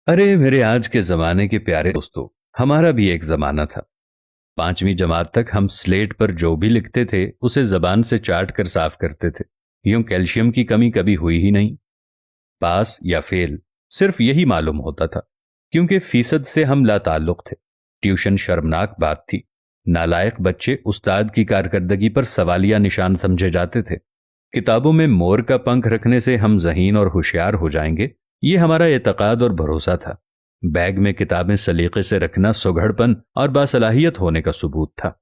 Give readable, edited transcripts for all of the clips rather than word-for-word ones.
अरे मेरे आज के जमाने के प्यारे दोस्तों, हमारा भी एक जमाना था। 5वीं जमात तक हम स्लेट पर जो भी लिखते थे उसे जबान से चाट कर साफ करते थे। यूं कैल्शियम की कमी कभी हुई ही नहीं। पास या फेल सिर्फ यही मालूम होता था, क्योंकि फीसद से हम लाताल्लुक थे। ट्यूशन शर्मनाक बात थी। नालायक बच्चे उस्ताद की कारकर्दगी पर सवालिया निशान समझे जाते थे। किताबों में मोर का पंख रखने से हम ज़हीन और होशियार हो जाएंगे, ये हमारा एतकाद और भरोसा था। बैग में किताबें सलीके से रखना सुघड़पन और बासलाहियत होने का सबूत था।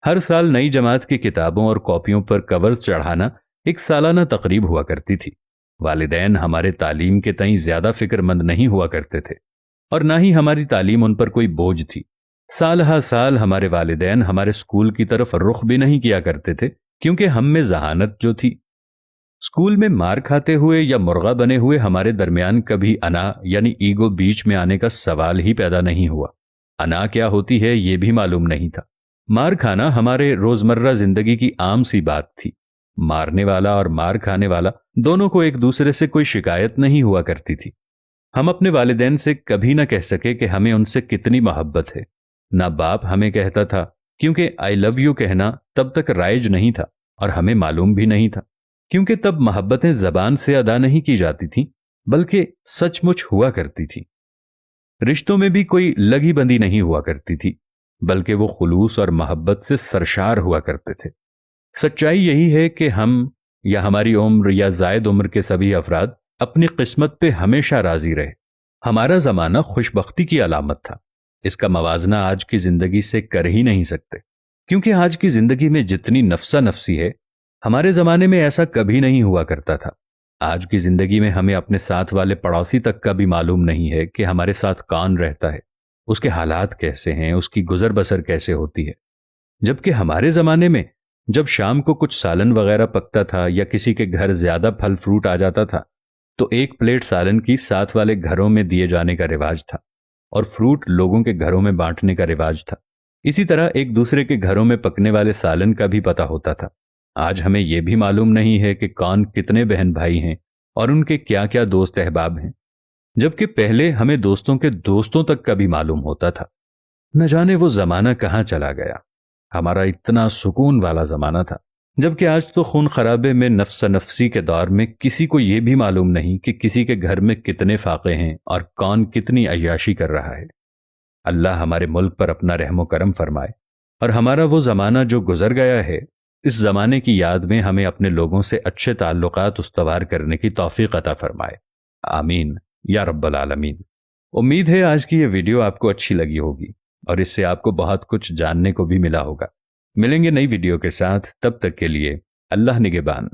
हर साल नई जमात की किताबों और कॉपियों पर कवर्स चढ़ाना एक सालाना तकरीब हुआ करती थी। वालिदैन हमारे तालीम के तईं ज्यादा फिक्रमंद नहीं हुआ करते थे, और ना ही हमारी तालीम उन पर कोई बोझ थी। साल हा साल हमारे वालिदैन हमारे स्कूल की तरफ रुख भी नहीं किया करते थे, क्योंकि हम में जहानत जो थी। स्कूल में मार खाते हुए या मुर्गा बने हुए हमारे दरमियान कभी अना यानी ईगो बीच में आने का सवाल ही पैदा नहीं हुआ। अना क्या होती है ये भी मालूम नहीं था। मार खाना हमारे रोजमर्रा जिंदगी की आम सी बात थी। मारने वाला और मार खाने वाला दोनों को एक दूसरे से कोई शिकायत नहीं हुआ करती थी। हम अपने वालिदैन से कभी ना कह सके कि हमें उनसे कितनी मोहब्बत है। ना बाप हमें कहता था, क्योंकि आई लव यू कहना तब तक राइज नहीं था और हमें मालूम भी नहीं था, क्योंकि तब मोहब्बतें जबान से अदा नहीं की जाती थीं, बल्कि सचमुच हुआ करती थी। रिश्तों में भी कोई लगी बंदी नहीं हुआ करती थी, बल्कि वो खुलूस और मोहब्बत से सरशार हुआ करते थे। सच्चाई यही है कि हम या हमारी उम्र या जायद उम्र के सभी अफराद अपनी किस्मत पे हमेशा राजी रहे। हमारा जमाना खुशबख्ती की अलामत था। इसका मवाजना आज की जिंदगी से कर ही नहीं सकते, क्योंकि आज की जिंदगी में जितनी नफसा नफसी है, हमारे जमाने में ऐसा कभी नहीं हुआ करता था। आज की जिंदगी में हमें अपने साथ वाले पड़ोसी तक का भी मालूम नहीं है कि हमारे साथ कौन रहता है, उसके हालात कैसे हैं, उसकी गुजर बसर कैसे होती है। जबकि हमारे जमाने में जब शाम को कुछ सालन वगैरह पकता था या किसी के घर ज्यादा फल फ्रूट आ जाता था, तो एक प्लेट सालन की साथ वाले घरों में दिए जाने का रिवाज था, और फ्रूट लोगों के घरों में बांटने का रिवाज था। इसी तरह एक दूसरे के घरों में पकने वाले सालन का भी पता होता था। आज हमें यह भी मालूम नहीं है कि कौन कितने बहन भाई हैं और उनके क्या क्या दोस्त अहबाब हैं, जबकि पहले हमें दोस्तों के दोस्तों तक का भी मालूम होता था। न जाने वो जमाना कहाँ चला गया। हमारा इतना सुकून वाला जमाना था, जबकि आज तो खून खराबे में नफ्सा नफसी के दौर में किसी को यह भी मालूम नहीं कि किसी के घर में कितने फाके हैं और कौन कितनी अय्याशी कर रहा है। अल्लाह हमारे मुल्क पर अपना रहमो करम फरमाए, और हमारा वो जमाना जो गुजर गया है, इस जमाने की याद में हमें अपने लोगों से अच्छे ताल्लुकात उस्तवार करने की तौफीक अता फरमाए। आमीन या रब्बल आलमीन। उम्मीद है आज की ये वीडियो आपको अच्छी लगी होगी और इससे आपको बहुत कुछ जानने को भी मिला होगा। मिलेंगे नई वीडियो के साथ, तब तक के लिए अल्लाह निगहबान।